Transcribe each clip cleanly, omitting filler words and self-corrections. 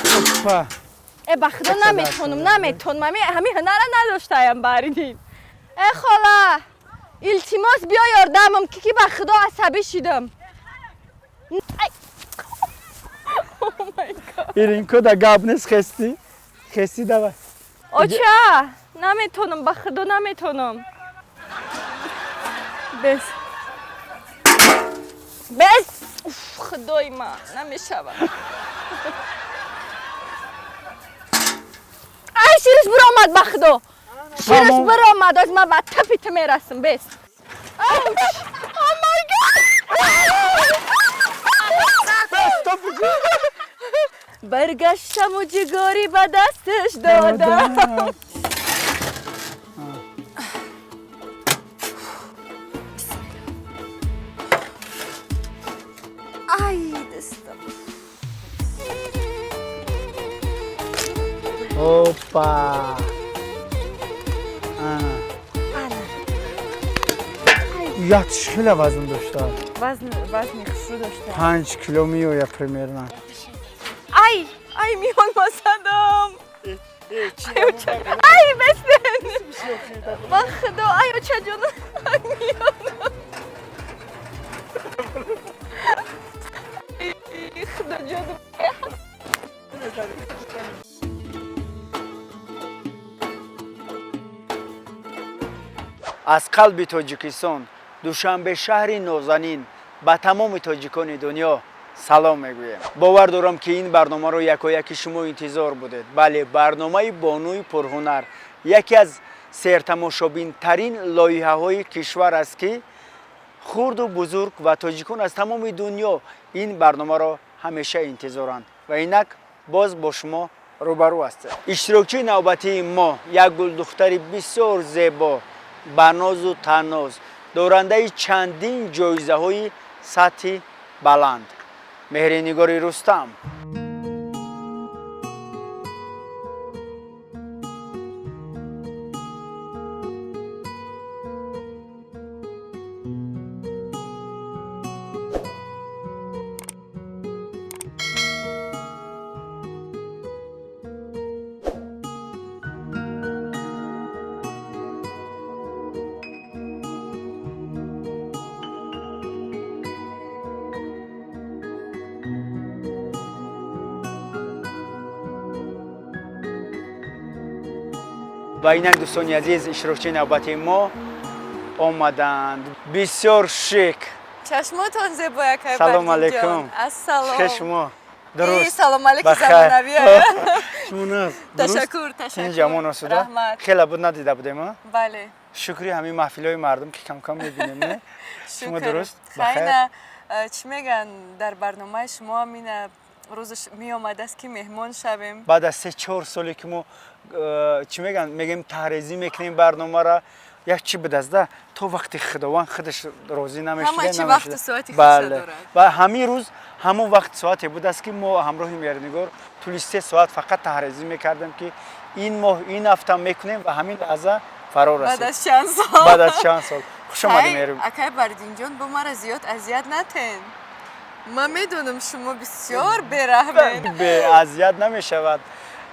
اوپا به خدا نمیتونم همین هنر نداشتم باریدین. خاله التماس بیا یاردمم که به خدا عصبی شدم. این کد گاب نیست خستی دوا اوچه نمیتونم به خدا نمیتونم. بس خدای من نمیشود. شیرش برآمد به خدا. شیرش برآمد از من به تپیت میرسم. بس برگشتم و جگاری به دستش دادم. ای دستم. اوپا یادش خیلی وزن داشته. وزن خسرو داشته. 5 کیلو میوه پریمیرنا. ای میان ماسدم. ای بسن. با خدا ای چه جون میان. خدا جون. از قلب تاجیکستان دوشنبه شهری نازنین به تمام تاجیکان دنیا سلام میگویم. باور دارم که این برنامه رو یکی شما انتظار بودید. بله، برنامه بانوی پرهنر یکی از سرتماشابین ترین لایحه های کشور است که خرد و بزرگ و تاجیکان از تمام دنیا این برنامه رو همیشه انتظارند و اینک باز با شما روبرو است. اشتراکی نوبتی ما یک گل دختر بسیار زیبا، بناز و تناز، دارنده چندین جایزه های سطح بلند، مهرنگار رستم. و اینک دوستان عزیز اشتراکچی نوبتی ما آمدند. بسیار شیک. چشماتون زیبا که سلام علیکم. السلام. شما درست. سلام علیکم زمانویه. شما تشکر. این جمعون آسوده. خیلی بود ندیده بودیم. بله. شکری همین محفلای مردم که کم کم میبینیم نه؟ شما درست؟ خیلی چی میگن در برنامه شما همین روزش می آمده است که مهمان شویم. بعد از 3-4 سالی که ما چی میگیم تحریزی میکنیم برنامه را یک چی بدازده تا وقتی خداوند خودش راضی نمیشه. همه چی وقت ساعتی خودش داره. و همین روز همون وقت ساعتی بود است که ما همراه مهرنگار طول 3 ساعت فقط تحریزی میکردیم که این ماه این هفته میکنیم و همین لحظه فرا رسید. بعد از چند سال خوش آمدید مهرم. اکای بردین جان با ما را زیاد اذیت نتین. من میدونم شما بسیار بی‌رحمین. به اذیت نمیشود.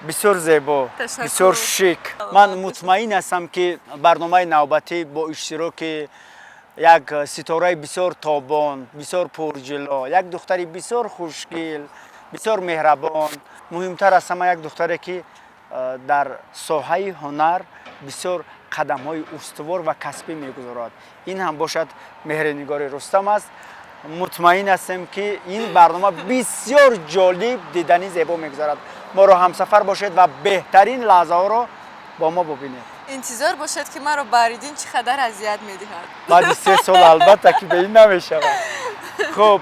بسیار زیبا، بسیار شیک. من مطمئن هستم که برنامه نوبتی با اشتراک یک ستاره بسیار تابان، بسیار پرجلو، یک دختری بسیار خوشگل، بسیار مهربان، مهمتر از همه یک دختری که در ساحه هنر بسیار قدم‌های استوار و کسبی می‌گذارد. این هم باشد مهرنگار رستم است. مطمئن هستم که این برنامه بسیار جالب، دیدنی، زیبا می‌گذارد. ما رو همسفر باشید و بهترین لحظه ها رو با ما ببینید. انتظار باشد که ما رو باریدین چقدر اذیت می‌دهد. بعد 3 سال البته که به این نمی‌شود. خب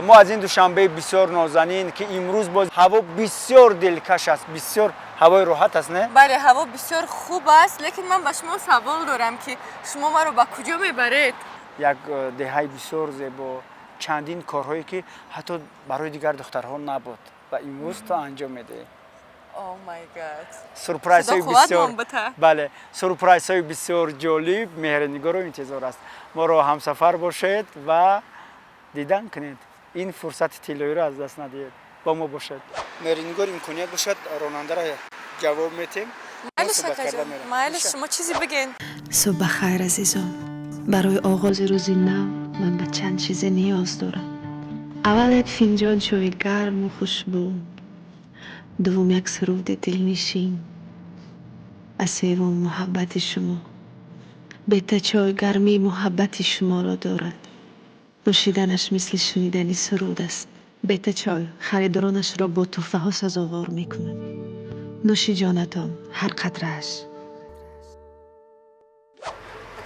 ما از این دوشنبه بسیار نازنین که امروز باز هوا بسیار دلکش است، بسیار هوای راحت است نه؟ بله هوا بسیار خوب است، لیکن من با شما سوال دارم که شما ما رو با کجا میبرید؟ یک دهه بسیار زیبا، چندین کارهایی که حتی برای دیگر دخترها نبود و امروز تو انجام میده. اوه مای گاد. سورپرایز های بسیار بله، سورپرایز های بسیار جالب مهرنگار رو انتظار است. ما رو همسفر باشید و دیدن کنید. این فرصت طلایی رو از دست ندید. با ما باشد. مرینگار امکانیت باشد راننده را جواب میتیم. مایلش کجا؟ مایلش شما چیزی بگین. صبح خیر عزیزان. برای آغاز روزی نو من به چند چیز نیاز دارم. اول یک فنجان چای گرم و خوشبو. دوم یک سرود دلنشین. سوم محبت شما. بهتر چای گرمی محبت شما را دارد. نوشیدنش مثل شنیدن سرود است. بهتر چای خریدارانش را با تحفه ها سزاوار میکند. نوشی جانتان هر قطره‌اش.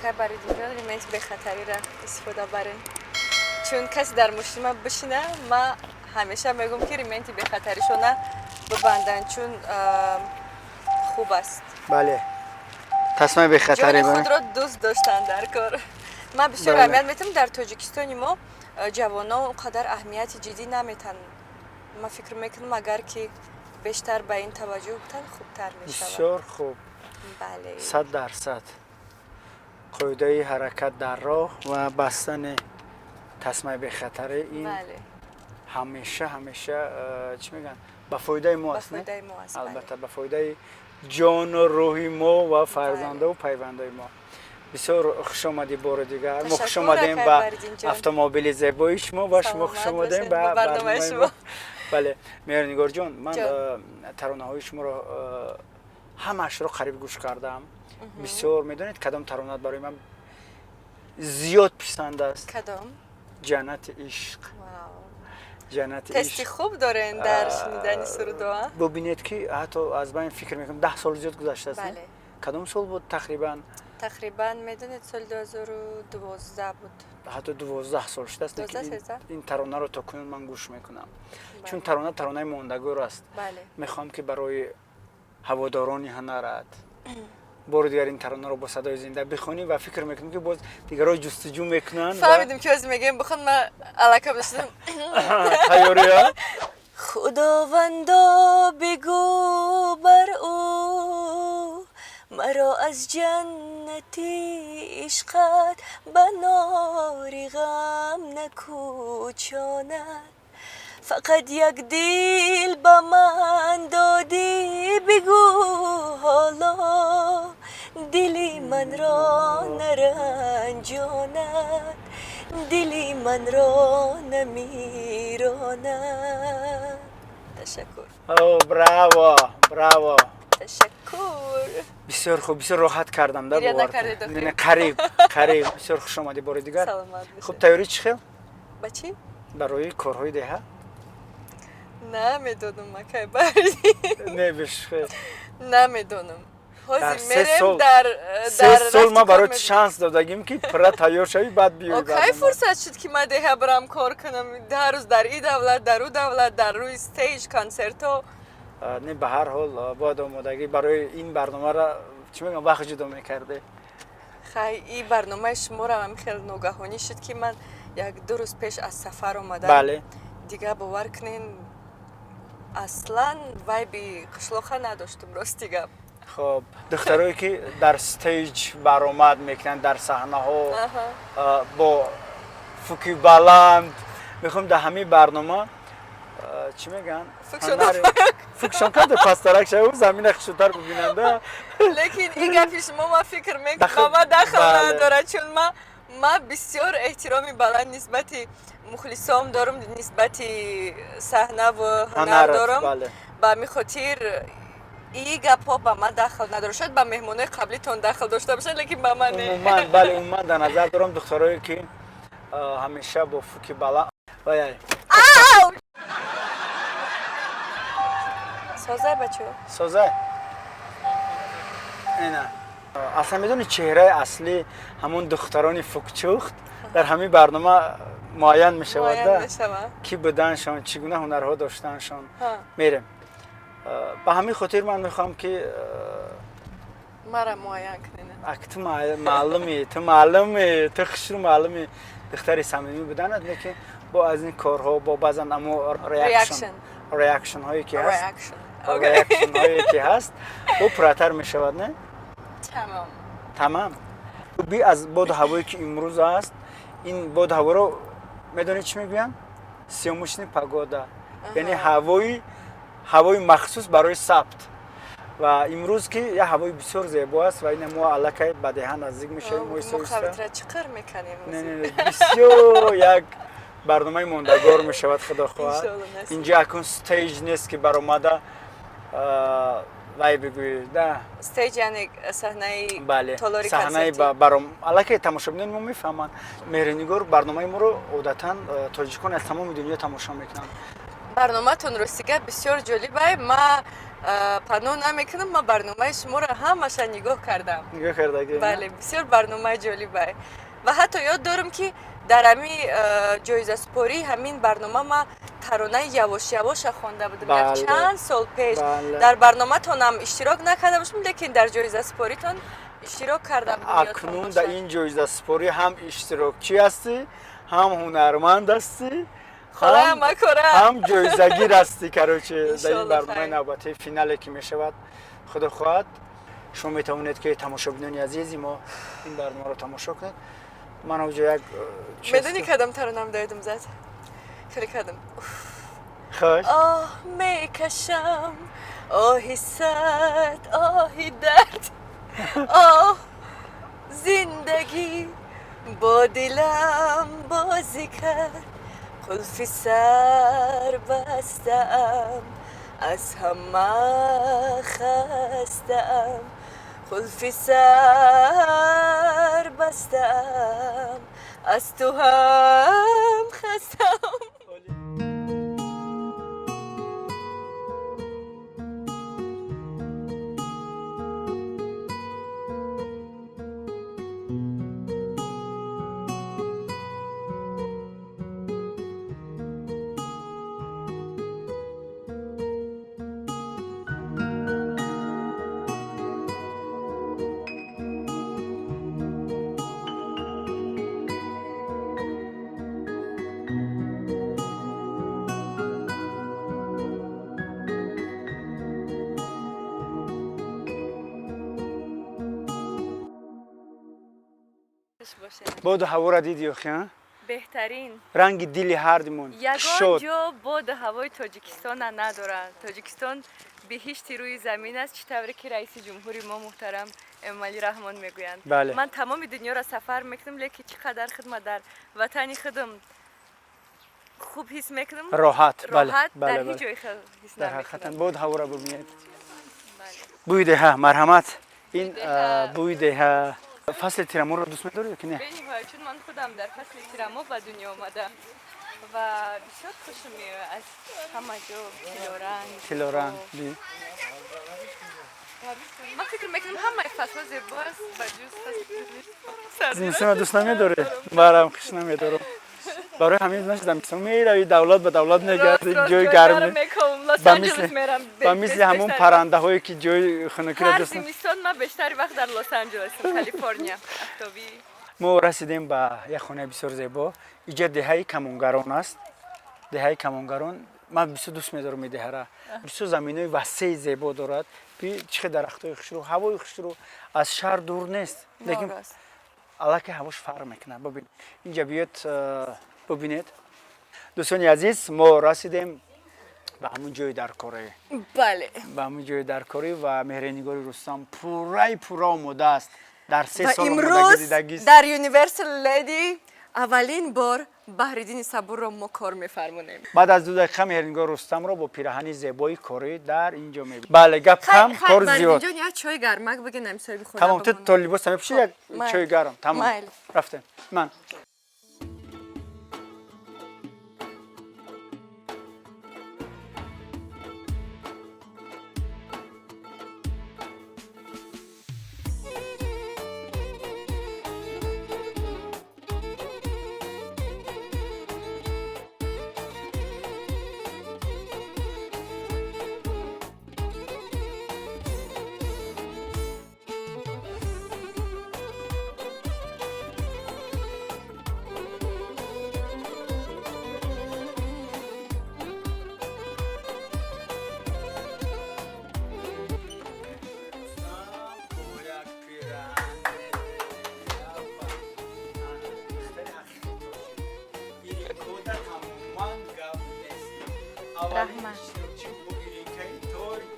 اگر برای دیگر ریمیت به خطری را استفاده برین. چون کسی در مشت ما بشینه ما همیشه میگم که ریمیت به خطریشونه ببندن چون خوب است. بله. تصمیم به خطری جان خود را دوست داشتن در کار. ما بسیار اهمیت میتیم در تاجیکستان ما جوانان اونقدر اهمیت جدی نمیتن. ما فکر میکنم اگر که بیشتر به این توجه بکنن خوبتر میشه. بسیار خوب. بله. 100%. قاعده حرکت در راه و بستن تصمیم به خطر این بله. همیشه چی میگن به فایده ما است. به فایده ما است. البته به فایده جان و روح ما و فرزنده و پیونده ما. بسیار خوش آمدی بار دیگر. ما خوش آمدیم به اتومبیل زیبای شما و شما خوش آمدیم به برنامه شما. بله مهرنگار جان من ترانه های شما رو همش رو قریب گوش کردم. بسیار میدونید کدام ترانه برای من زیاد پسند است؟ کدام؟ جنت عشق. جنت تستی خوب دارین در شنیدن سرودها؟ ببینید که حتی از من فکر میکنم 10 سال زیاد گذشته است. بله. کدام سال بود تقریبا؟ تقریبا میدونید سال 2012 بود. حتی 12 سال شده است که این ترانه رو تا کنون من گوش میکنم. چون ترانه ماندگار است. بله. میخوام که برای هواداران هنرت بار دیگر این ترانه رو با صدای زنده بخونی و فکر میکنم که باز دیگرها جستجو میکنن. فهمیدیم که از میگیم بخون ما علاقه بشدم. تیاری ها؟ خداوندا بگو بر او مرا از جنتی عشقت به ناری غم نکوچاند. فقط یک دل به من دادی بگو حالا دلی من را نرنجاند دلی من را نمیراند. تشکر. براو براو. تشکر. بسیار خوب بسیار راحت کردم در گریه باور. نکردید نه قریب بسیار خوش آمدی بار دیگر. سلامت خب تیاری چی خیل؟ با چی؟ برای کارهای دهه؟ نمیدونم ما که بردی. نه بشخیر. نمیدونم. در حاضر 3 سال ما برای شانس دادگیم که پرا تیار شوی بعد بیایی. اوکی فرصت شد که ما ده برام کار کنم در روز در این دولت در او دولت در روی استیج کنسرتو. نه به هر حال باید آمادگی برای این برنامه را چی میگم وقت جدا میکرده. خیلی این برنامه شما را هم خیلی ناگهانی شد که من 1-2 روز پیش از سفر اومدم. بله. دیگه باور کنین اصلا وایبی قشلاقه نداشتم راستی گپ. خب دخترایی که در استیج برآمد میکنن در صحنه ها با فوکی بلند میخوام در همین برنامه چی میگن؟ فوکشان کرده پسترک شده زمین خشوتر ببیننده. لیکن این گپی شما ما فکر میکنم ما دخل نداره چون ما بسیار احترامی بلند نسبت مخلصام دارم نسبت صحنه و هنر دارم. با می خاطر این گپا با من دخل نداره. شاید با مهمونه قبلی تون دخل داشته باشه لیکن با من نه. بله من در نظر دارم دخترایی که همیشه با فوکی بلند وای سازه بچه سازه اینه اصلا میدونی چهره اصلی همون دختران فوکچوخت در همین برنامه معین میشود کی بودنشان چگونه هنرها داشتنشان میرم. به همین خاطر من میخوام که مرا معین کنین. تو معلومی تو خشر معلومی دختری صمیمی بودنت لیکن با از این کارها با بعضن اما ریاکشن هایی که هست ریاکشن هایی که هست با پراتر میشود نه؟ تمام. بی از باد هوایی که امروز هست این باد هوا رو میدونی چی میگوین؟ سیاموشنی پاگودا یعنی هوای مخصوص برای ثبت و امروز که یه هوای بسیار زیبا است و این ما علاقه به دهن نزدیک میشیم مخابط را چقدر میکنیم؟ نه بسیار یک برنامه ماندگار میشود خدا خواهد. اینجا اکون استیج نیست که برآمده وای بگویید نه استیج یعنی صحنه بله تالاری صحنه برام علاقه تماشابینان ما میفهمن مهرنگار برنامه ما رو عادتا تاجیکان از تمام دنیا تماشا میکنن. برنامه تون راستی بسیار جالبه. ما پناه نمیکنم، ما برنامه شما رو همش نگاه کردم. نگاه کرده؟ بله بسیار برنامه جالبه و حتی یاد دارم که در همین جایزه سپاری همین برنامه ما ترانه یواش یواش خوانده بودم یک چند سال پیش. در برنامه تون هم اشتراک نکرده باشم لیکن در جایزه سپاری تون اشتراک کرده بودم. اکنون در این جایزه سپاری هم اشتراکچی هستی، هم هنرمند هستی، هم جایزه‌گیر هستی کراچه در این برنامه نوبتی فینالی که میشود. خدا خواهد شما میتوانید که تماشابینان عزیزی ما این برنامه رو تماشا کنید. من اونجا یک میدونی کدام ترانم دادم زد؟ خیلی کدام خوش آه میکشم آهی سرد آهی درد آه زندگی با دلم بازی کرد قلفی سر بستم از همه خستم قلفی سر بستم از تو هم خستم. باد هوا را دیدی آخه؟ بهترین رنگ دل هردمون یگان جا باد هوای تاجیکستان نداره. تاجیکستان بهشتی روی زمین است، چطوری که رئیس جمهوری ما محترم امالی رحمان میگویند. بله. من تمام دنیا را سفر میکنم لیکن چقدر خدمت در وطن خودم خوب حس میکنم. راحت در هیچ جای حس در حقیقتا نمیکنم. باد هوا را ببینید. بوی ده مرحمت این بوی ده فصل تیرامو رو دوست می‌داری که نه؟ بله چون من خودم در فصل تیرامو به دنیا آمدم و بسیار خوشم میاد از همه جا تیلورنگ. من فکر میکنم همه فصل زیبا است بجز فصل زمستون دوست نمی‌داری؟ برام خوش نمی‌دارم. برای همین نشدم که میروی دولت به دولت میگردی جای گرم با مثل همون پرنده هایی که جای خنکی را دوست زمستان من بیشتر وقت در لس آنجلسم کالیفرنیا افتابی. ما رسیدیم به یک خانه بسیار زیبا. اینجا دهه کمانگران است. دهه کمانگران من بسیار دوست می‌دارم این دهه را. بسیار زمینای وسیع زیبا دارد. چه درختای خوش رو هوای خوش رو از شهر دور نیست. لیکن علاقه هواش فرق میکنه. ببین اینجا بیاد ببینید دوستان عزیز ما رسیدیم به همون جای در کره. بله به همون جای در کره و مهرنگار رستم پورا آماده است در 3 سال امروز در یونیورسال لیدی اولین بار بحرالدین صبور را ما کار میفرمونیم. بعد از 2 دقیقه مهرنگار رستم را با پیراهن زیبای کره در اینجا میبینیم. بله گپ کم کار زیاد. اینجا یه چای گرمک بگه نمیشه بخورم. تمام تو لباس هم بپوشی یک چای گرم تمام. رفتیم من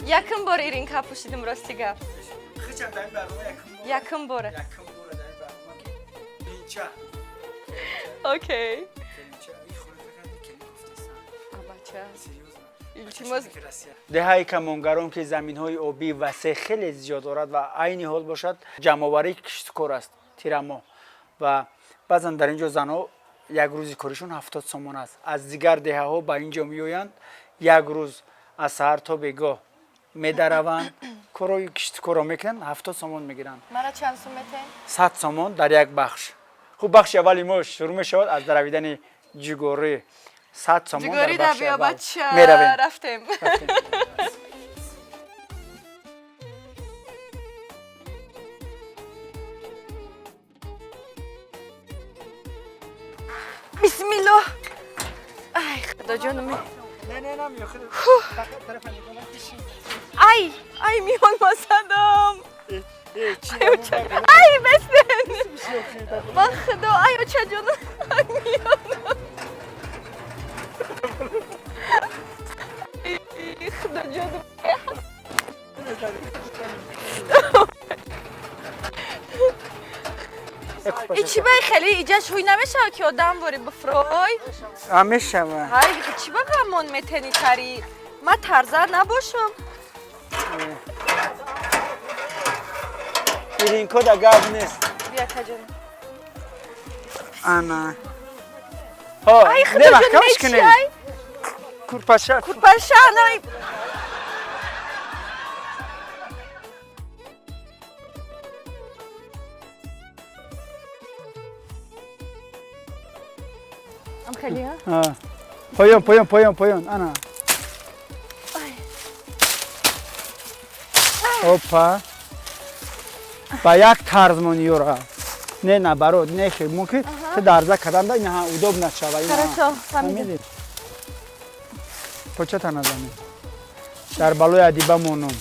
یکم بار ایرین که پوشیدم راستی گپ خیچم در این برنامه یکم باره در این برنامه که بینچه اوکی این خونه بگرد کلی گفتستان بچه التماس دههای کمانگران که زمین های آبی وسیع خیلی زیاد دارد و عین حال باشد جمع‌آوری کشتکار است تیرما و بعضا در اینجا زنها یک روزی کارشون 70 سومون است از دیگر دهه ها به اینجا میآیند یک روز از سحر تا بگاه میدروند کارای کشتکار میکنن 70 سومون میگیرن مرا چند سومته 100 سومون در یک بخش خوب بخش اولی ما شروع میشود از درویدن جگوری 100 سومون در جگوری بخش در بیا اول بچه میرویم رفتیم بسم الله ای خدا جانم نه نمیخواد طرف نمیکنم ای میان واسدم ای بسن با خدا ای چه جانم میان ای خدا جانم چی بای خیلی ایجا شوی نمیشه که آدم باری بفرای همیشه های چی با غمون میتنی تری من ترزر نباشم این کد اگه نیست بیا کجانم انا ها ای خدا جانم چی ای کورپاشا کورپاشا نای ام خیلی ها پایان انا اوپا با یک طرز منیورا نه برات نه خیلی ممکن که درزه کردن ده نه удобно نشود хорошо فهمیدم پوچه نزنی در بالای ادیبه مونم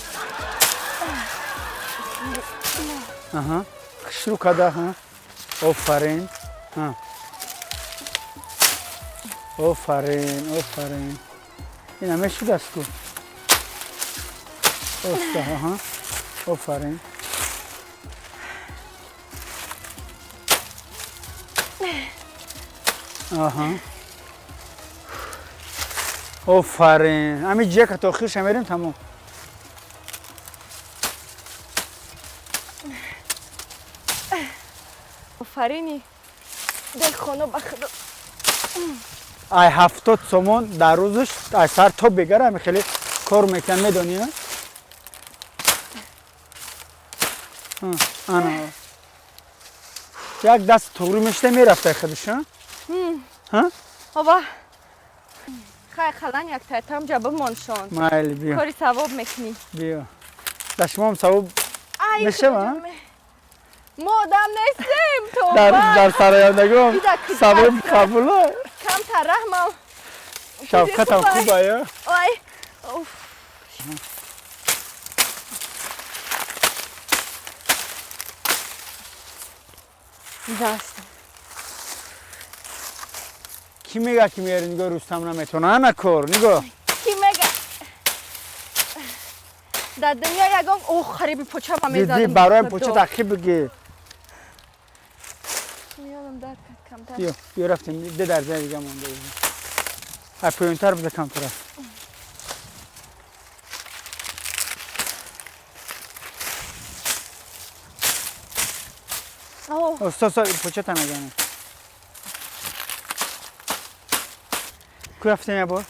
شروع کرده ها آفرین ها آفرین این همه شده است کو ها آفرین آفرین همین جه که تا آخرش میریم تمام آفرینی دل خانو بخدا ای 70 سومون در روزش از سر تا بگره همین خیلی کار میکن میدونی ها انا یک دست توری میشته میرفته خودش ها بابا خیلی خلان یک تایتم جبه منشان مایل بیا کاری ثواب میکنی بیا در شما هم ثواب میشه ما ما آدم نیستیم تو در سرایندگان ثواب قبوله کم تر رحمم شفقت هم خوبه یا آی اوف دست کی میگه که میاری نگاه رستم نمیتونه نکار نگاه کی میگه در دنیا یکم اوه خریبی پوچه ما میزدم دیدی برای پوچه تخیب بگی میادم در کمتر بیا رفتیم ده درجه دیگه مونده ها پایینتر بده کمتر استاد پوچه تا نگنه کو رفتیم یه بار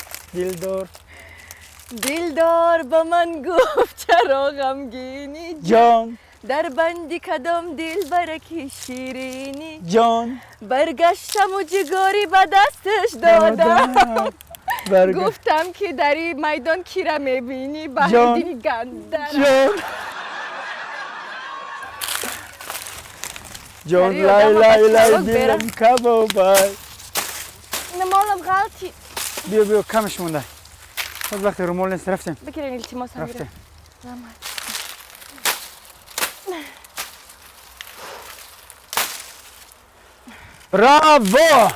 دلدار با من گفت چرا غمگینی جان در بندی کدام دل برکی شیرینی جان برگشتم و جگاری به دستش دادم گفتم که در این میدان کی را میبینی بردی گندر جان لای دلم کبابای نمالم غلطی بیا کمش مونده از وقتی رومال نیست رفتیم بگیرین التماس هم رفتیم براوو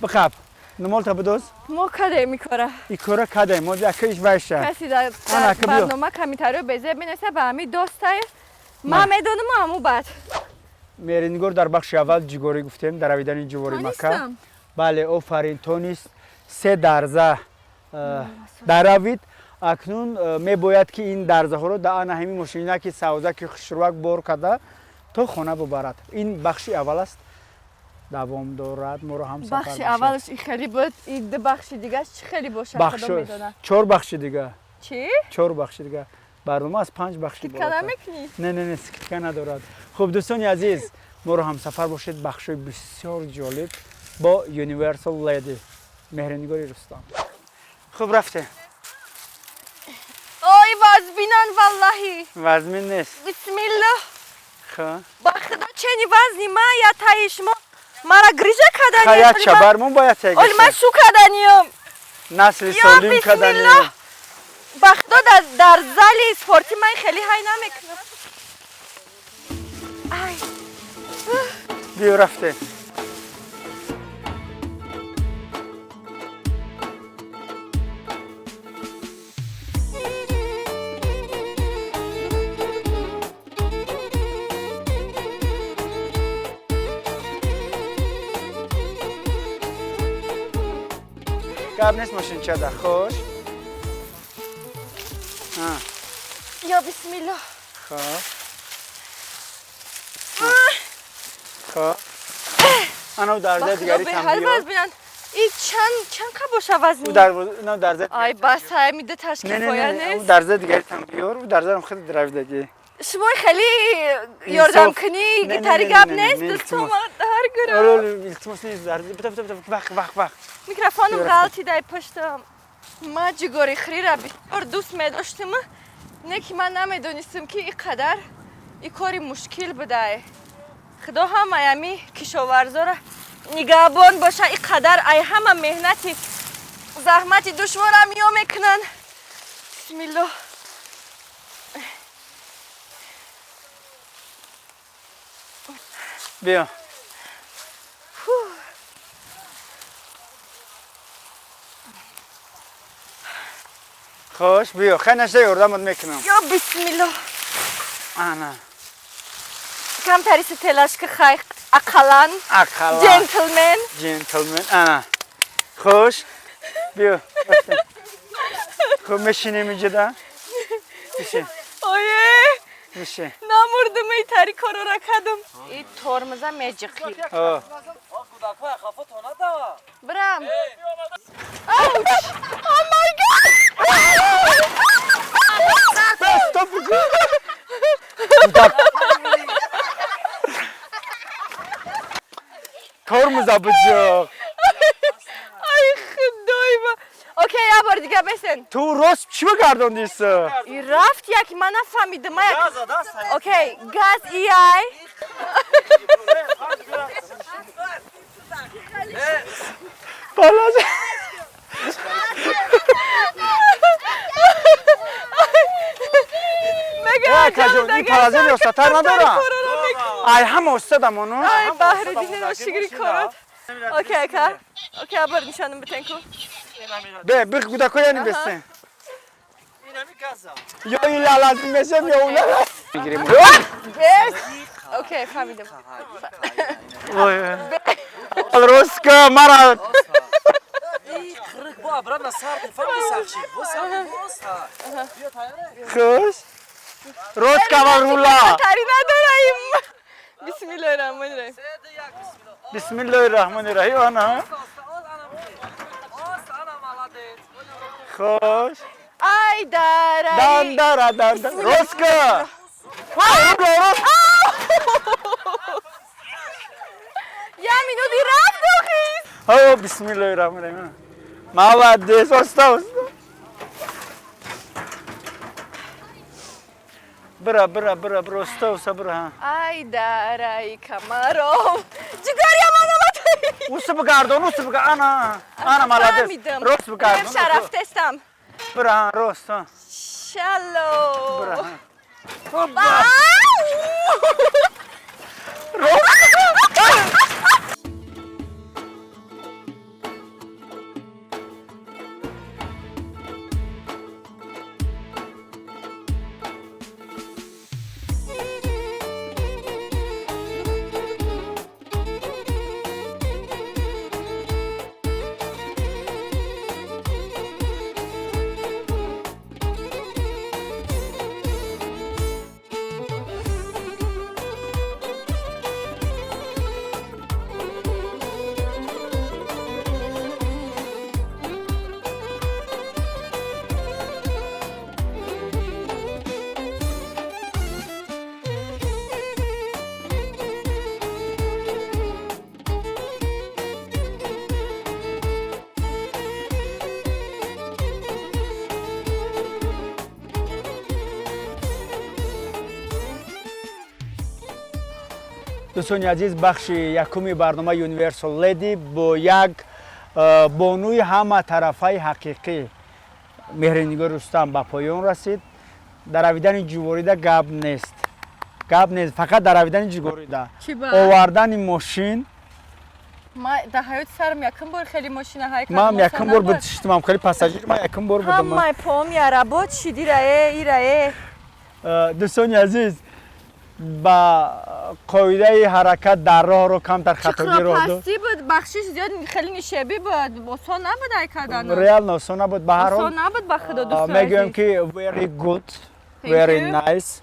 بخب نمال تا بدوز ما کده میکاره ایکورا کده ما یکیش باشه کسی در آنا، که بیا. برنامه کمیتریو بزه بنویسه به همی دوستای ما میدونم همو بعد میرینگور در بخش اول جگوری گفتیم در اویدن جواری مکه بله آفرین تو نیست 3 درزه دروید اکنون میباید که این درزه ها رو در آن همین ماشینه که سوزه که خشروک بار کرده تو خانه ببرد این بخش اول است دوام دارد ما رو هم سفر بخش اولش این خیلی بود این دو بخش دیگه چی خیلی باشه بخش خدا میدونه 4 بخش دیگه چی؟ 4 بخش دیگه برنامه از 5 بخش کده بالاتر. میکنی؟ نه سکتکه ندارد خب دوستان عزیز ما رو هم سفر باشید بخش بسیار جالب با یونیورسال لیدی مهرنگاری رستم خب رفته اوی وزبینان والله وزمین نیست بسم الله خب با خدا چنی وزنی ما یا تایش ما مرا گریجه کدنی خیات شبرمون باید تگیشه اول من شو کدنیم نسل یا سالیم بسم کدنی الله با خدا در زلی سپورتی من خیلی های نمیکنم ای بیا رفته گب نیست ماشین چه ده خوش یا بسم الله خب خب انا درزه با دیگری خدا به کم هر بیار وزبینان این چند که باشه وزنی او درزه آی بس های میده تاش نه کفایه او نیست درزه دیگری کم بیار او درزه هم خیلی درویدگی شما خیلی یاردم کنی نه، گیتاری نه، گب نه، نه، نیست نه، دستم التماس. هر گره التماس نیست درزه وقت میکروفونم غلطی دای پشتم ما جگوری خری را بسیار دوست میداشتم نه که من نمیدونستم که اینقدر این کاری مشکل بده خدا هم ایمی کشاورزا را نگهبان باشه اینقدر ای همه مهنتی زحمتی دشوار هم یا میکنن بسم الله بیا خوش بیا خیلی نشته یاردمت میکنم یا بسم الله انا کم تریس تلاش که خیلی اقلان اقلا جنتلمن انا خوش بیا خب میشینیم اینجا ده میشه اویه نمردم ای تاری کارو را کدم این ترمزه میجقی برم اوچ او مای گاد ترمزه بجا ای خدای با اوکی یه بار دیگه بسن تو راست چی بگرداندی ایسا این رفت یکی من نفهمیدم من اوکی گاز ای ای بالا این پرازه نیاستر ندارم ای همه استادم اونو ای بحردین نوشگیری کارات اوکی اوکی بار نشانم بتن کو به کودکو یعنی بسته یا این لازم بسیم یا اون میگیریم بس اوکی فهمیدم روسکا مرا خوش روسکا رولا تاری نداریم بسم الله الرحمن الرحیم بسم الله الرحمن الرحیم آنا خوش ای دارایی دان روسکا یمینو دی رفت دوخیز بسم الله الرحمن الرحیم مالدیس استا برا استا برا ای دارایی کمارو جگاری امانو بطایی اوسه بگردون انا مالدیس روس بگردون شرف تستم برا روس شلو برا دوستان عزیز بخش یکمی برنامه یونیورسال لیدی با یک بانوی همه طرفه حقیقی مهرنگار رستم به پایان رسید. درویدن جواریده گپ نیست. فقط درویدن جواریده. آوردن ماشین ما در حیات سرم یکم بار خیلی ماشین های کردم. من یکم بار بودم خیلی پاساژیر من یکم بار بودم. همه پام یاره بود شدی رایه. دوستان عزیز با قاعده حرکت در راه رو کمتر خطاگیر رو دو. پستی بود بخشش زیاد خیلی نشبی بود. آسان نبود ای کردن. ریال آسان نبود به هر حال. آسان نبود به خدا دوستان. میگم که very good, very nice.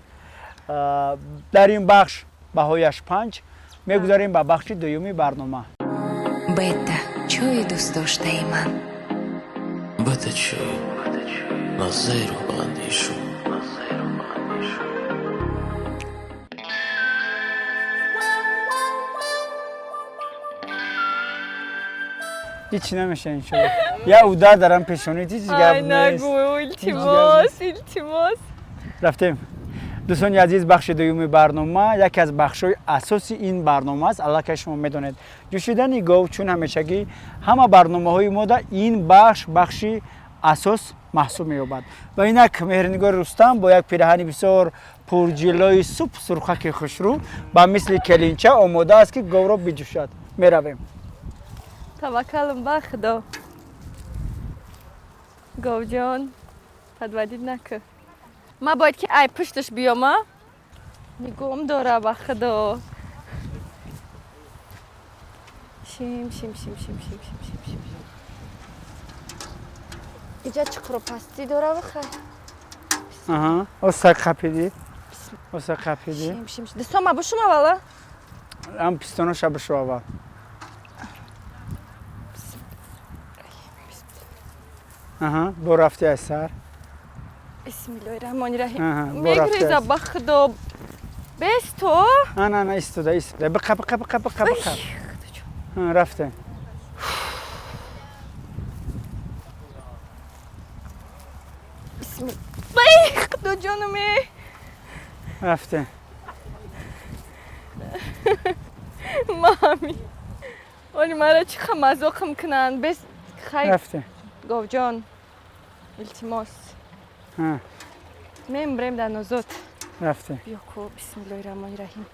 در این بخش بهایش 5 میگذاریم به بخش دومی برنامه. Beta, چای دوست داشته ای من. Beta چای نظیر و اندیشو. هیچی نمیشه اینجا. یا اودا دارم پیشونی چیزی گپ نیست. نگو التماس. رفتیم. دوستان عزیز بخش دومی برنامه یکی از بخش‌های اساسی این برنامه است. الله که شما میدونید جوشیدن گاو چون همیشگی همه برنامه‌های ما در این بخشی اساس محسوب می‌یابد. و اینک مهرنگار رستم با یک پیراهن بسیار پرجلوی سوپ سرخک خوشرو با مثل کلینچه آماده است که گاو را بجوشد. میرویم. توکلم به خدا. گاو جان تدویدید نکن. ما باید که ای پشتش بیام نگام داره به خدا. شیم اینجا چقدر پستی داره بخیر. اوساق خپیدی. شیم دستم ما بشم اولا. ام پیستانش بشو اول. بو رفتی از سر. بسم الله الرحمن الرحیم. میگریزه به خدا. بس تو؟ نه ایستاده. بقب. رفته. بسم الله. خدا جانمه. رفته. مامی. ولی مرا چی مزاقم کنن بس خیر. رفته. گاو جان. التماس. بریم در نوزاد. رفته. بیا کو بسم الله الرحمن الرحیم.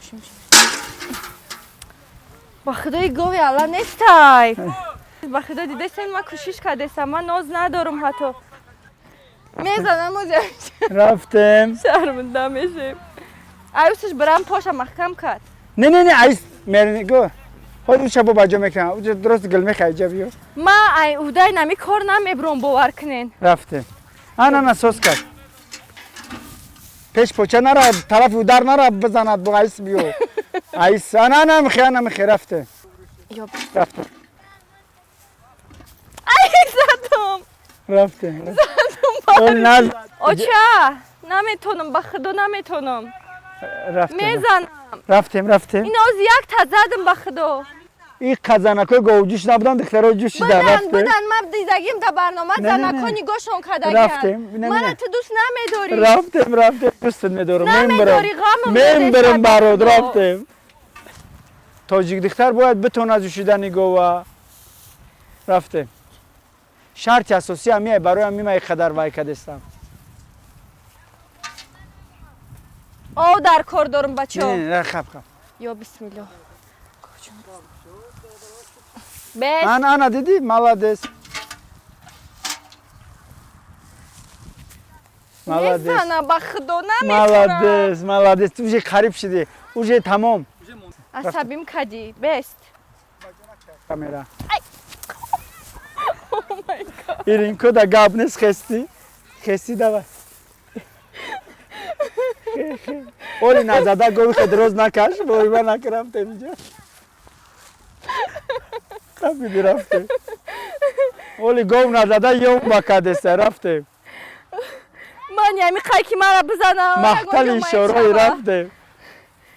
شیم. با خدای گاوی الله نیستای. با خدا دیده سن ما کوشش کرده من ناز ندارم حتی. میزنم رفتم. شرمنده میشم. عروسش برام پاشم محکم کرد. نه عیس مرنگو. خود شبو باجا میکنم. او درست گل میخوای بیو. ما ای اودای نمی کار نمیبرم باور کنین. رفته. نه سوس کرد. پیش پوچه نره طرف اودار نره بزند با عیس بیو. عیس نه میخوای رفته. رفته. ای زدم. رفته. اوچه نمیتونم به خدا نمیتونم. میزنم. رفتیم. این از یک تا زدم به خدا. این قزنکای گاوجوش نبودن دخترها جوش شده رفته. بودن من دیدگیم در برنامه زنکا نگاهشون کردگی. رفتیم. من تو دوست نمیداری. رفتیم دوست میدارم. نمیداری غمم برم برات رفتیم. تاجیک دختر باید بتونه از جوشیدن گاو. رفتیم. شرط اساسی همیه برای همیه قدر وای کدستم. او در کار دارم بچه ها. نه خب. یا بسم الله. بس. انا دیدی مالادس. میزنه با خدا نمیتونم. مالادس تو جه خریب شدی. اوجه تمام. عصبیم کدی. بست. کامera. Oh my god. ایرینکو دا گابنس خستی دوا. اولی نزده گوی که دروز نکش بایی من نکرم تینجا. رفتی رفته. اولی گوی نزده یوم بکدسته رفته. من یمی خیلی مرا بزنم. مختل اشاره‌ای رفته.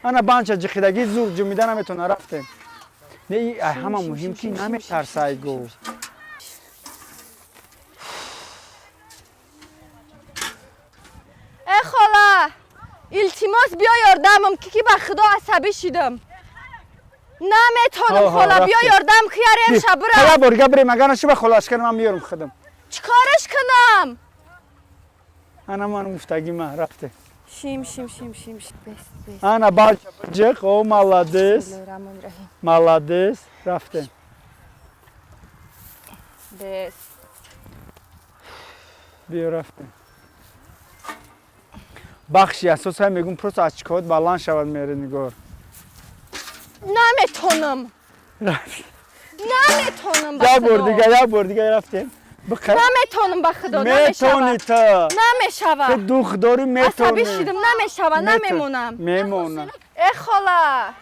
انا بانچه جخیدگی زور جمیده نمیتونه رفته. نه ای همه مهم که نمیترسه ای گو. ای خاله التماس باز بیا یاردمم که به خدا عصبی شدم نمیتونم خاله بیا یاردم که یاریم شب برم خلا برگه بریم اگر نشو به خلاش کنم من میارم خودم چیکارش کنم انا من مفتگی من رفته شیم بس انا بالچق او молодец молодец رفته بس بیا رفته بخشی اساس هم میگم پروس اچکات بالان شود میره نگار نمیتونم رفت نمیتونم به یا بار دیگه رفته بخیر نمیتونم به خدا میتونی تو نمیشوه دوخ داری میتونی عصبی شدم نمیشوه نمیمونم میمونم ای خاله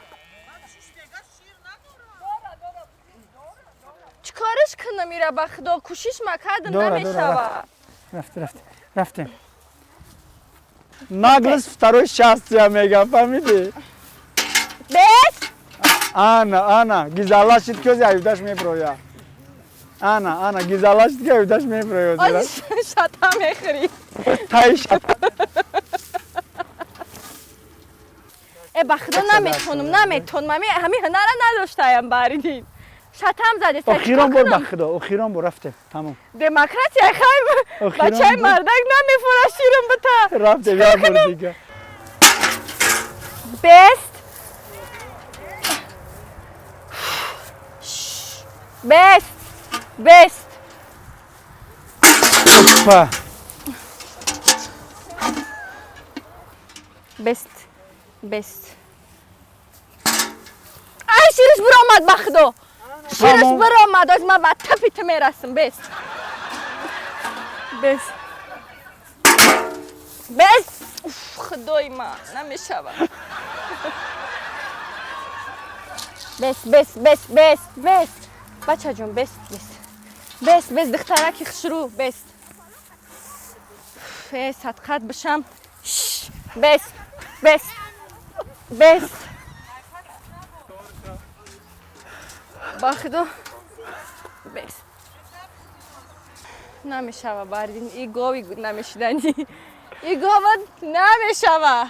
چیکارش کنم میره به خدا کوشش مکردم نمیشوه رفته наглость второй счастье میگم فهمیدی بس Ana güzelleşit göz ayıdaş mebroya. Ana güzelleşit göz ayıdaş mebroya. آجی شتا میخوری Tayış. ای به خدا نمیتونم همین هنر نداشتم باریدین شتم زده Oxiran bor baxıda, oxiran bor rafte. Tamam. دموکراسی خواهیم بچه مردک نمیفراشیرم بتا Rafte ya bor دیگه. بست Hoppa. بست ای شیرش برآمد به خدا شیرش برآمد از من به تپیت میرسم بست خدای من نمیشوه بست بچه جون بست دخترکی خشرو بست صدقت بشم بست با خدا بست نمیشوه باردین ای گاوی نمیشدنی ای گاوت نمیشوه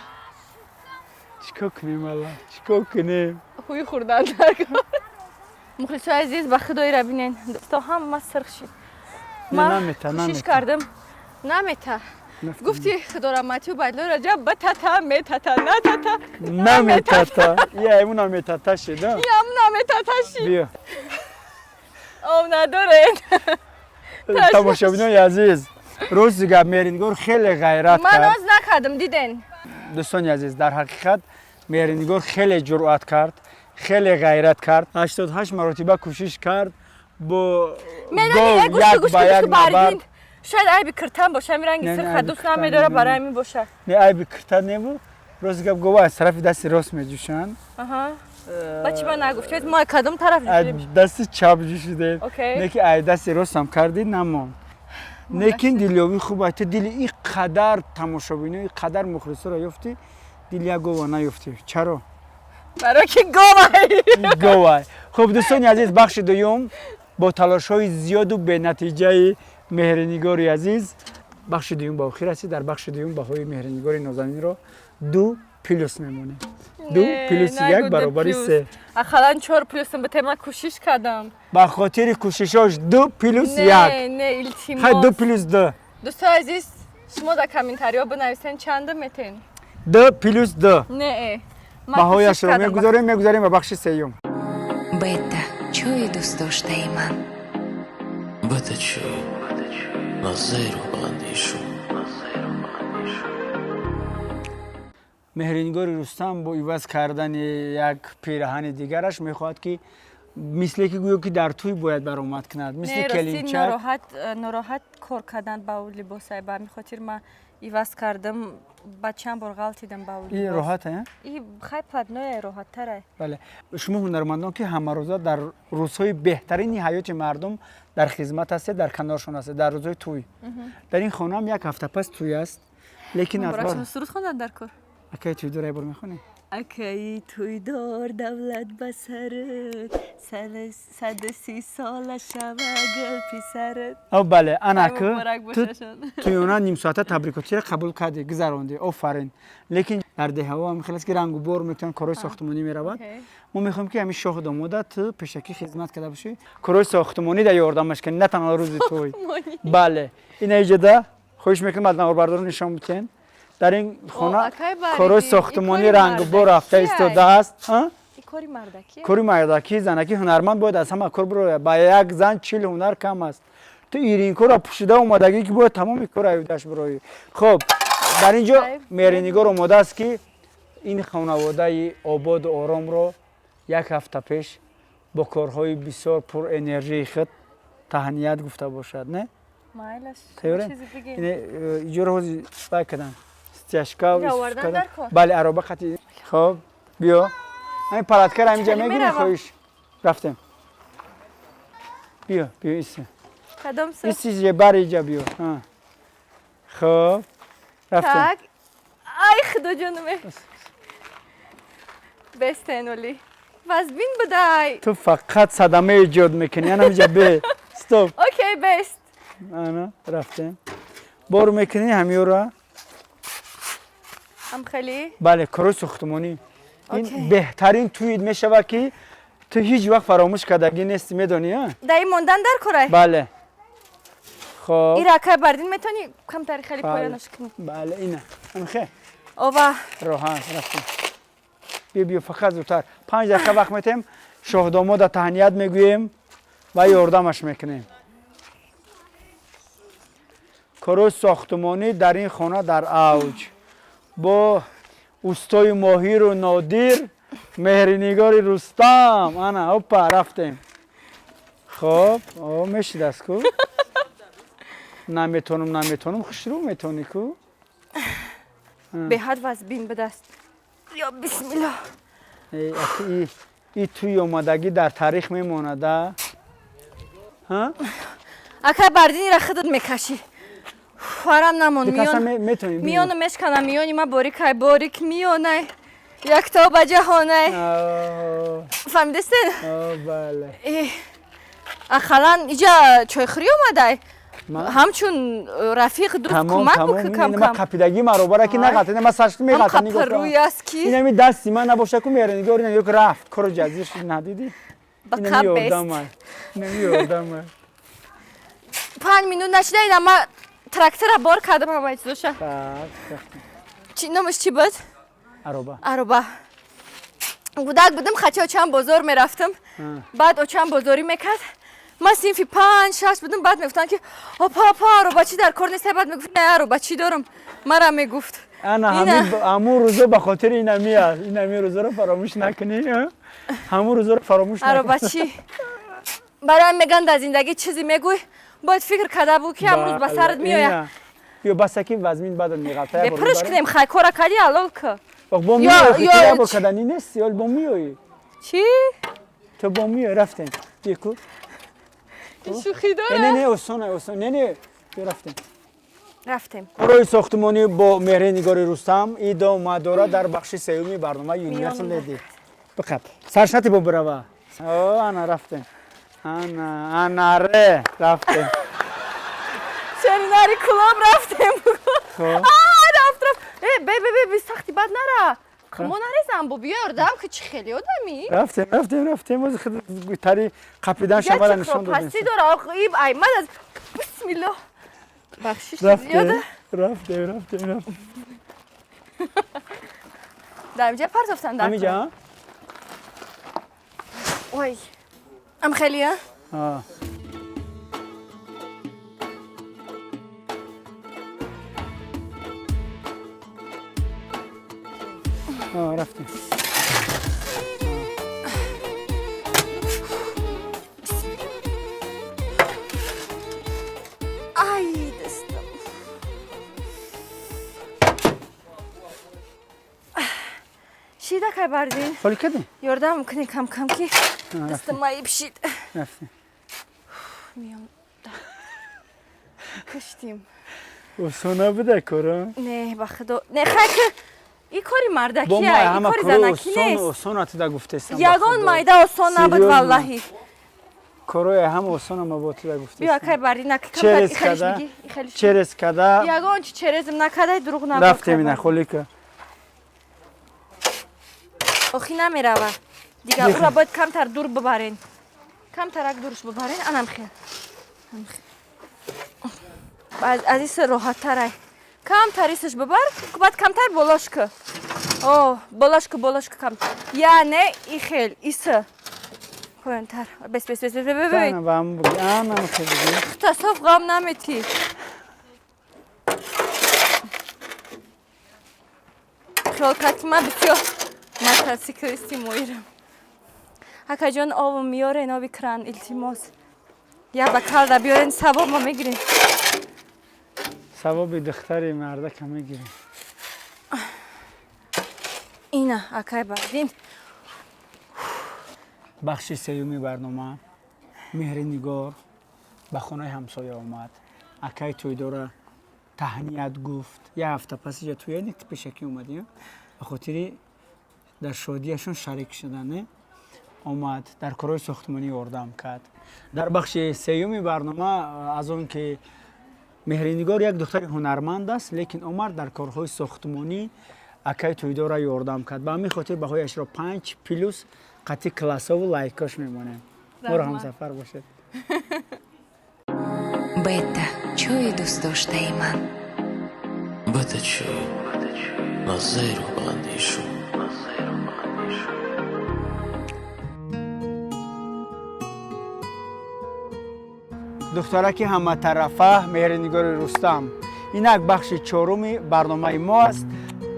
چیکار کنیم الله چیکار کنیم خوی خوردن درگاه مخلص عزیز به خدای را بینین تا هم ما سرخ شد ما کوشش کردم نمیته گفتی خدا رحمتی و بدلو رجب بتتا میتتا نتتا نمیتتا یه اون نمیتتا شد یم نمیتتا شد بیا او نداره تماشابینای عزیز روز دیگه میرینگور خیلی غیرت من کرد از نکردم دیدین دوستان عزیز در حقیقت میرینگور خیلی جرأت کرد خیلی غیرت کرد 88 مرتبه کوشش کرد با گوش باریدین شاید عیبی کرتن باشه میرنگی سرخ دوست نمیداره برای می باشه نه عیبی کرتن نبود روز دیگه گوه از طرف دست راست میجوشن بچه من نگفت ما کدوم طرف جوشیدیم دست چپ جوشیدیم اوکی نه که ای دست راست هم کردی نمون لیکن دیلیوی خوبه تو دیلی این قدر تماشابینی این قدر مخلصی را یافتی دیلی گوه نیافتی چرا؟ برای که گوه خب دوستان عزیز بخش دوم با تلاش های زیاد و به نتیجه مهرنگار عزیز بخش دوم با آخر است در بخش دوم بهای مهرنگار نازنین را 2 پلوس میمونه 2 پلوس 1 برابر 3 اخلا 4 پلوس به تمام کوشش کردم با خاطر کوششاش 2 پلوس 1 نه التماس 2 پلوس 2 دوستان عزیز شما در کامنتاریا بنویسین چند میتین 2 پلوس 2 نه بهایش رو میگذاریم به بخش سوم Бета, чуй دوست داشته ای من بتچوی نظیر و اندیشو مهرنگار رستم با عوض کردن یک پیراهن دیگرش میخواد که مثل که گویا که در توی باید برآمد کند مثل کلینچک ناراحت کار کردن با اون لباسای به همین خاطر من عوض کردم با چند بار غلطیدم با اون لباس این راحته این خیلی پدنای راحت تره بله شما هنرمندان که همه روزا در روزهای بهترین حیات مردم در خدمت هستید در کنارشون هستید در روزهای توی در این خانه هم یک هفته پس توی است لیکن براشون سرود خوندن در کار اکی توی دو رای بر میخونی اکی توی دار دولت بسرت 130 سال شوگل پیسرت او بله انا مبارک که باششون. توی اونا نیم ساعته تبریکاتی را قبول کردی گذراندی آفرین لیکن در ده هوا هم خلاص که رنگ و بور میتونن کارهای ساختمانی میرود اوکی. ما میخوایم که همین شاه داماده تو پیشکی خدمت کرده باشی کارهای ساختمانی در یاردمش کنی نه تنها روز توی بله این ایجاده خوش میکنم از نواربردار نشان میتین در این خانه اکی باریدی. کارهای این ساختمانی کاری رنگ و بور مردکیه. رفته ایستاده است ها این کاری مردکیه کاری مردکی زنکی هنرمند باید از همه کار بروه با یک زن 40 هنر کم است تو ایرین کار پوشیده اومدگی که باید تمام کار ایودش بروی خب در اینجا مهرنگار آماده است که این خانواده آباد و آرام رو یک هفته پیش با کارهای بسیار پر انرژی خود تهنیت گفته باشد نه مایلش تیوره چیزی بگی اینجا رو بکدن استیاشکا اینجا آوردن در کن. بله عربه خطی خب بیا این پلاتکر همینجا خیلی میگیری میروم. خویش رفتم بیا ایسته کدام سو ایستی بر اینجا بیا ها. خب رفتم تک ای خدا جانمه بستنولی وزبین بدای تو فقط صدمه ایجاد میکنی انا اینجا به استوب اوکی بست انا رفتم بار میکنی همیو را ام خیلی بله کارو ساختمانی اوکی. این بهترین توید میشود که تو هیچ وقت فراموش کردگی نیستی میدونی ها دایی موندن در کرای بله خب این راکه بردین میتونی کم تری خیلی بله. پایانش کنی بله اینه خیلی اوه راحت رفتیم بیا فقط زودتر 5 دقیقه وقت میتیم شاه داماد تهنیت میگوییم و یاردمش میکنیم کارو ساختمانی در این خانه در اوج با اوستای ماهیر و نادیر مهرنگار رستم انا اوپا رفتیم خب میشه دست کو نمیتونم خوشرو میتونی کو به حد وزبین بدست یا بسم الله ای توی اومدگی در تاریخ میمونده ها اکه بردین را خودت میکشی فرام نمون بکسم میون میتونیم میونو میشکنم میونی ما باریکای باریک میونه یک تا بجه هونه فهمیدستین؟ بله اخلان اینجا چای خوری اومده همچون رفیق دوست کمک بکن کم من کم قپیدگی مرا برای که نقطه من سرشت هم میقطع قپر روی است کی این همی دستی من نباشه که مهرنگار این یک رفت کارو جزیرش ندیدی با این قب همی بست آدم نمی آدم 5 minut نشده اما ترکتر بار کردم همه چیزوشه چی نمش چی بود؟ عربه گودک بودم خچه اوچم بازار میرفتم بعد اوچم بازاری میکرد ما سینفی 5-6 بودم بعد میگفتن که اپا عربه چی در کار نیست بعد میگفت نه عربه چی دارم مرا میگفت انا همون روزا به خاطر این میاد این همی روزا رو فراموش نکنی همون روزا رو فراموش نکنی عربه چی برای میگن در زندگی چیزی میگوی باید فکر کرده بود که امروز به سرت میآید بیا بس که وزمین بعد میغلطه بپرش کنیم خیلی کارا کردی حلال که با میای یا با کدانی نیستی ولی با میای چی؟ تو با میای رفتیم دیکو این شوخی داره؟ نه اوسانه نه رفتیم کارهای ساختمانی با مهرنگار رستم ادامه داره در بخش سومی برنامه یونیورسال لیدی بخب سرشتی با بروا انا رفتیم انا ره رفتیم شریناری کلاب رفتیم رفت بی سختی بد نره خمو نریزم با بیاردم که چی خیلی آدمی رفتیم از خود تری قپیدن شما را نشان دادیم پسی داره آخه ایب ایمد از بسم الله بخشش زیاده رفتیم در اینجا پرتفتن در همینجا وای ام خیلیه رفتیم ای دستم شیده که بردین خالی کردیم یاردم کنی کم کم که دستم مایی بشید رفتیم میام کشتیم اوسانه بده کارا نه با خدا نه خاک این کاری با مردکیه ما این همه کاری کارو زنکی آسان نیست آسان اتیده گفتستم یگان مایده آسان نبود سریوز والله کاروی همه آسان هم با اتیده بیا گفتستم که بری نک کم چرز خیلیش کده بگی این خیلیش بگی. چرز کده یگان چی چرزم نکده دروغ نگو رفتیم اینه خولی که آخی نمیروه دیگه او را باید کمتر دور ببرین کمتر اگه دورش ببرین انم خیل از ایس راحت تره کمتر ایسش ببر که باید کمتر بلاش که اوه بلاش که کمتر یعنی ای خیل ایسه پایینتر بس ببین نه با هم بگی هم خیلی بگی تصاف غم نمیتی خیال کتیمه بسیار موتورسیکلیستی مویرم اکا جان آب میاره اینا بکرن التماس یا بکال دا بیارین ثواب ما میگیرین ثواب دختری مرده که میگیریم اینا اکای بردین بخش سیومی برنامه مهر نگار به خانه همسایه آمد اکای تویداره تهنیت گفت یه هفته پس یا توی نیت پیشکی اومدیم به خاطر در شادیشون شریک شدن آمد در کارهای ساختمانی یاردم کرد در بخش سیومی برنامه از اون که مهرنگار یک دختر هنرمند است لیکن آمد در کارهای ساختمانی اکای تویداره یاردم کرد به همین خاطر بهایش را 5 پلوس قطعی کلاس ها و لایکاش میمونه برو هم سفر باشه Бета, чуй دوست داشته من بتچوی نظیر و بندیشو دخترک همه طرفه مهرنگار رستم اینک بخش چهارم برنامه ما است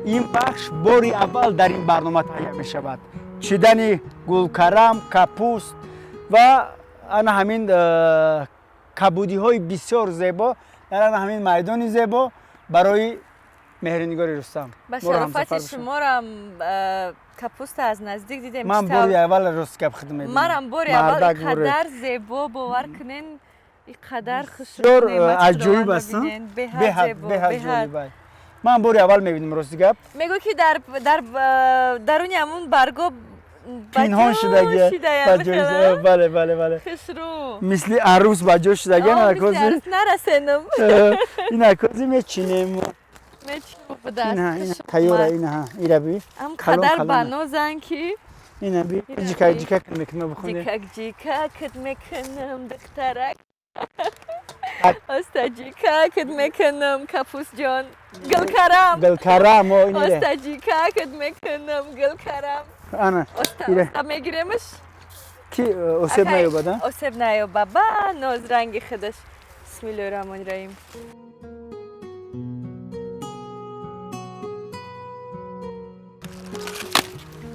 این بخش باری اول در این برنامه تهیه می شود چیدن گلکرم کپوست و انا همین کبودی های بسیار زیبا در همین میدان زیبا برای مهرنگار رستم با برو همسفر شرافت بشو. شما را کپوست از نزدیک دیدم من باری اول رستگپ خدمت منم باری اول اینقدر زیبا باور کنین اینقدر خوش عجیب است من باری اول میبینم رستگپ میگو که درون همون برگا پینهان شدگی بله خسرو مثل عروس بجا شدگی مثل نرکوزی عروس نرسنم این نرکوزی میچینیم این تیوره این بی هم قدر بنازن که این بی جیکک میکنم بخونی جیکک میکنم دخترک استا جیکک میکنم کپوس جان گل کرم استا جیکک میکنم گل کرم انا استا میگیرمش کی اسب نیو بده اسب نیو بابا ناز رنگ خودش بسم الله الرحمن الرحیم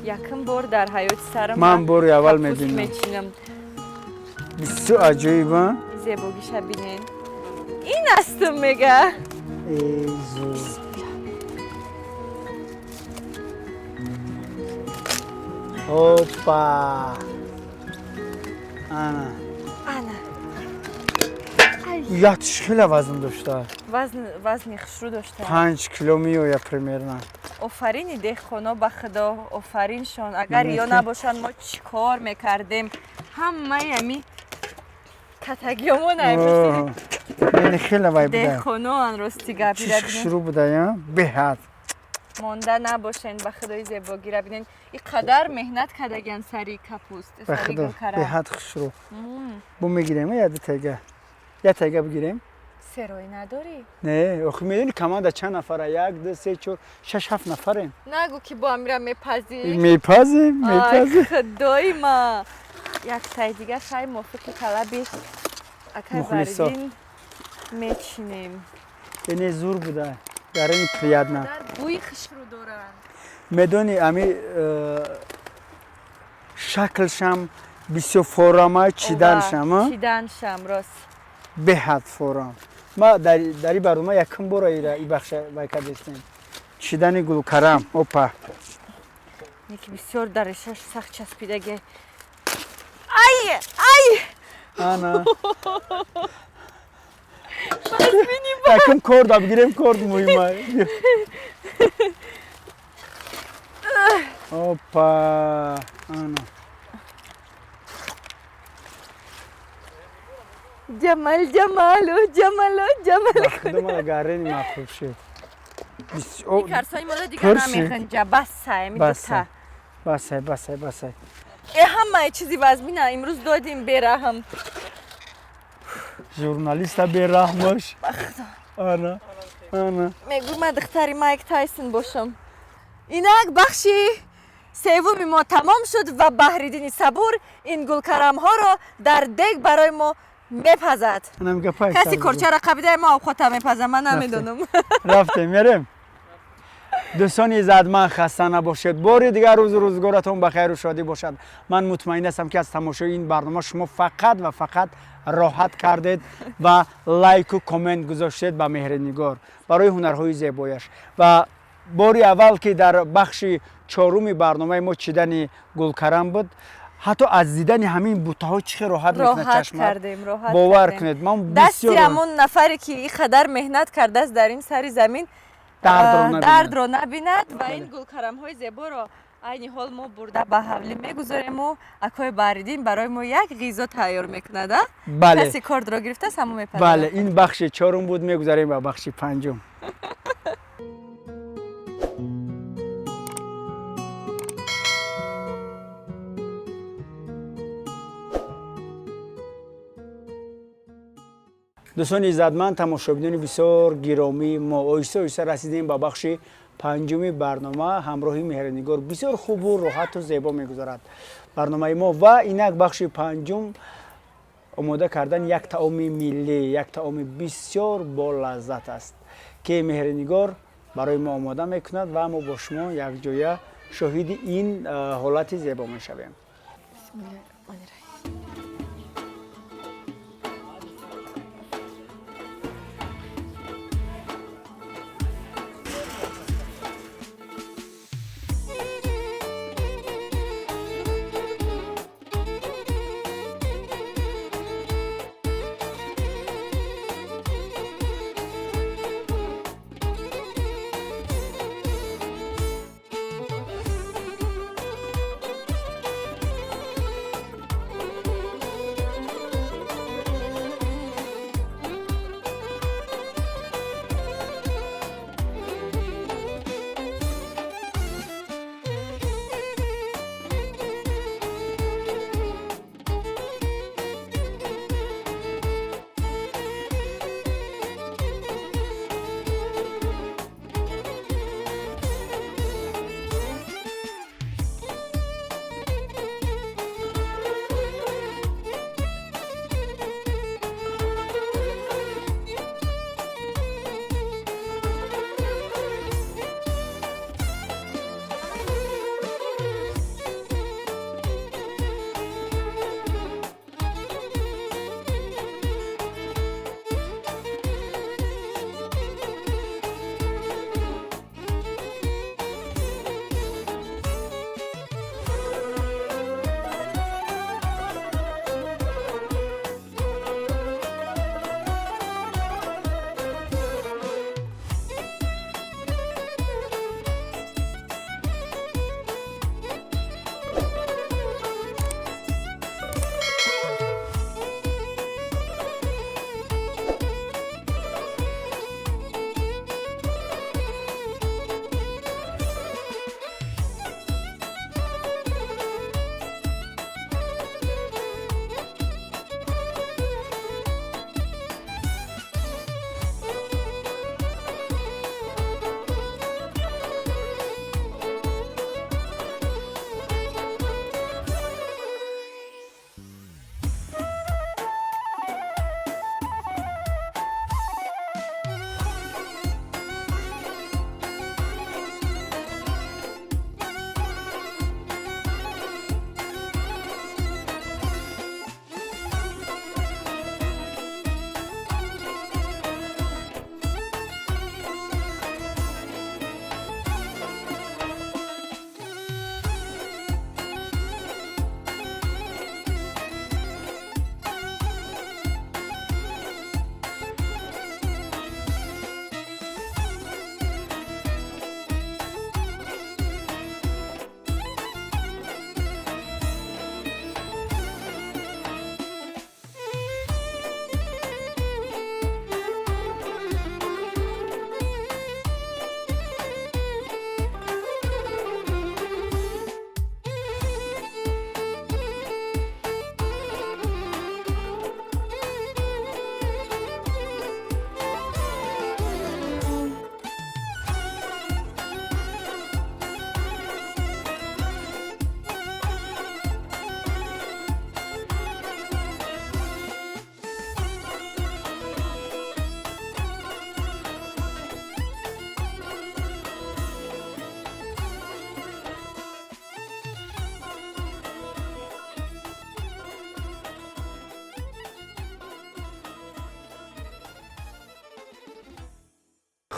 یکم بار در حیات سرم من باری اول میبینم بسیار عجیبه زیباگیش بینین این هستم میگه ایزو اوپا انا یادش خیلی وزن داشته وزن خشرو داشته 5 کیلو میوه پریمیرنا آفرین دهخانا به خدا آفرینشان اگر یا نباشن ما چی کار میکردیم همه یمی کتگیامو نمیشتیم این خیلی وای بوده دهخانا ان راستی گپی را شروع بوده یا بهت مانده نباشین به خدای زیباگی را بینین اینقدر مهنت کردگن سری کپوست به سری خدا گلکره بهت شروع بو میگیریم یا دو تگه یا تگه بگیریم سرای نداری؟ نه آخه میدونی کمانده چند نفره 1 2 3 4 6 7 نفریم نگو که با امیرم میپذیری میپذیم خدای ما یک تای دیگه خیلی موافق طلبی اکر بردین میچینیم اینه زور بوده در این پریاد نه بوی خشرو دارن میدونی امی شکلشم بسیار فورامه چیدنشم راست بهت فورام ما در این برنامه یکم بار این بخش باید داشتیم چیدن گلکرم اوپا یکی بسیار درشش سخت چسبیدگی ای انا یکم کرد بگیریم کرد مهمه опа ана ҷамал ҷамалу ҷамалу ҷамалу худумала гарени махуб шуд карсои мола дигар Пурси? намеханҷа басай басай мидута басай басай басай ҳамаи чизи вазмина имрӯз додим бераҳм журналиста бераҳмаш ана ана мегӯ ман духтари майк тайсон бошам инак бахши севуми мо тамом шуд ва баҳриддини сабур ин гулкарамҳоро дар дег барои мо мепазад анам гапай каси корчара қабидаи мо овқота мепазад ман намедонам рафтем мерем дӯстони иззатманд хаста набошед бори дигар рӯзу рӯзгоратон ба хайру шодӣ бошад ман мутмаин ҳастам ки аз тамошои ин барнома шумо фақат ва фақат роҳат кардед ва лайку коммент гузоштед ба меҳри нигор барои ҳунарҳои зебояш ва бори аввал ки дар бахши чоруми барномаи мо чидани гулкарам буд ҳатто аз дидани ҳамин бутаҳо чӣ хел роҳат мекунад роҳат чашмат кардем роҳат бовар кардем. кунед ман дасти бисёр ҳамон нафаре ки ин қадар меҳнат кардааст дар ин сари замин дардро набинад ва ин гулкарамҳои зеборо айни ҳол мо бурда ба ҳавлӣ мегузорему акои баҳриддин барои мо як ғизо тайёр мекунад бале каси кордро гирифтааст ҳамо мепазад бале ин бахши чорум буд мегузарем ба бахши панҷум дӯстони иззатманд тамошобинони бисёр гиромии мо оҳиста оҳиста расидем ба бахши панҷуми барнома ҳамроҳи меҳринигор бисёр хубу роҳату зебо мегузарад барномаи мо ва инак бахши панҷум омода кардани як таоми миллӣ як таоми бисёр болаззат аст ки меҳринигор барои мо омода мекунад ва мо бо шумо якҷоя шоҳиди ин ҳолати зебо мешавем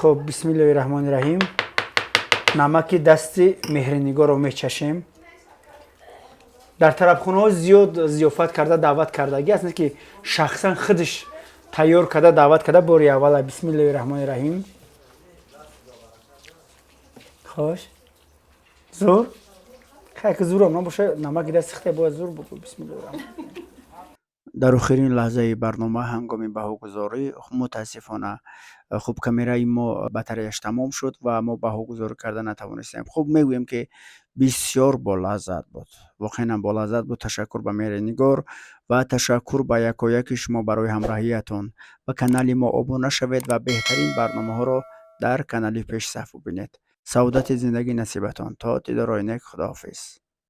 خب بسم الله الرحمن الرحیم. نمک دست مهرنگار رو میچشیم. در طرفخانه ها زیاد ضیافت کرده دعوت کردگی است که شخصا خودش تیار کرده دعوت کرده. باری اول بسم الله الرحمن الرحیم. خوش زور خیلی زور هم نباشه، نمک دست خیلی باید زور بکن. بسم الله الرحمن. در آخرین لحظه برنامه هنگام بهاگذاری متاسفانه خوب کامیرای ما بطریش تمام شد و ما بهاگذاری کردن نتوانستیم. خوب میگویم که بسیار با لذت بود، واقعا با لذت بود. تشکر به مهرنگار و تشکر به یکایک شما برای همراهیتان. به کانال ما ابونه شوید و بهترین برنامه ها را در کانال پیش صف ببینید. سعادت زندگی نصیبتان. تا دیدار آینده، خداحافظ.